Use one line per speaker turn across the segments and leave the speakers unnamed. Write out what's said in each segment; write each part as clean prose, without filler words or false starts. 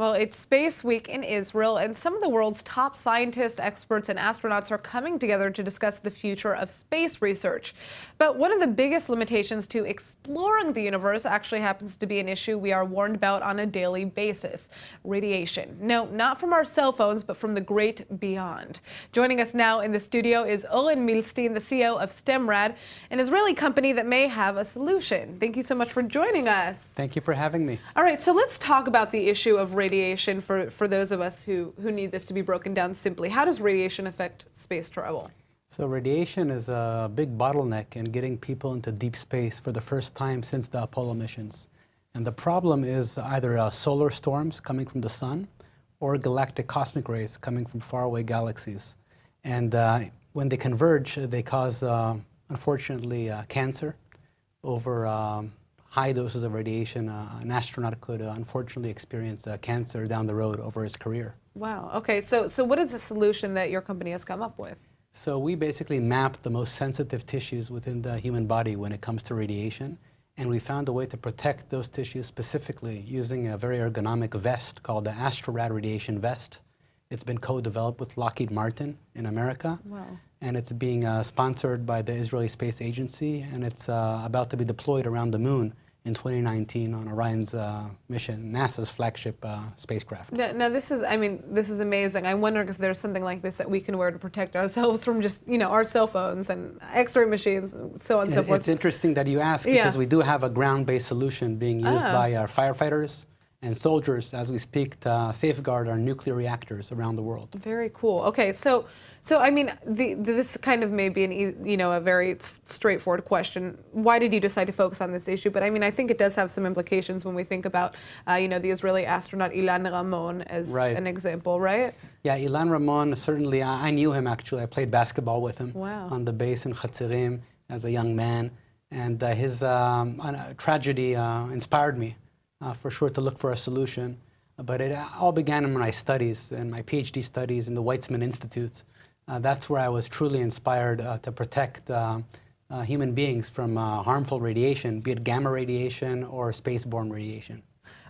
Well, it's Space Week in Israel, and some of the world's top scientists, experts, and astronauts are coming together to discuss the future of space research. But one of the biggest limitations to exploring the universe actually happens to be an issue we are warned about on a daily basis: radiation. No, not from our cell phones, but from the great beyond. Joining us now in the studio is Oren Milstein, the CEO of Stemrad, an Israeli company that may have a solution. Thank you so much for joining us.
Thank you for having me.
All right, so let's talk about the issue of radiation for those of us who need this to be broken down simply. How does radiation affect space travel?
So radiation is a big bottleneck in getting people into deep space for the first time since the Apollo missions. And the problem is either solar storms coming from the sun or galactic cosmic rays coming from faraway galaxies. And when they converge, they cause, unfortunately, cancer. Over high doses of radiation, an astronaut could unfortunately experience cancer down the road over his career.
Wow. Okay. So what is the solution that your company has come up with?
So we basically mapped the most sensitive tissues within the human body when it comes to radiation, and we found a way to protect those tissues specifically using a very ergonomic vest called the Astrorad radiation vest. It's been co-developed with Lockheed Martin in America.
Wow.
And it's being sponsored by the Israeli Space Agency, and it's about to be deployed around the moon in 2019 on Orion's mission, NASA's flagship spacecraft.
Now this is amazing. I'm wondering if there's something like this that we can wear to protect ourselves from just, our cell phones and X-ray machines and so on and so forth.
It's interesting that you ask, because we do have a ground-based solution being used by our firefighters and soldiers as we speak to safeguard our nuclear reactors around the world.
Very cool. Okay, so this kind of may be a very straightforward question. Why did you decide to focus on this issue? But I think it does have some implications when we think about the Israeli astronaut Ilan Ramon as an example, right?
Yeah, Ilan Ramon, certainly, I knew him actually. I played basketball with him on the base in Chatzirim as a young man, and his tragedy inspired me. For sure, to look for a solution. But it all began in my studies, in my Ph.D. studies in the Weizmann Institute. That's where I was truly inspired to protect human beings from harmful radiation, be it gamma radiation or spaceborne radiation.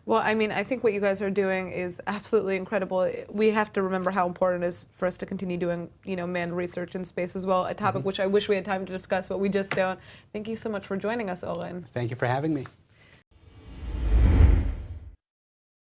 Well, I think what you guys are doing is absolutely incredible. We have to remember how important it is for us to continue doing, manned research in space as well, a topic which I wish we had time to discuss, but we just don't. Thank you so much for joining us, Oren.
Thank you for having me.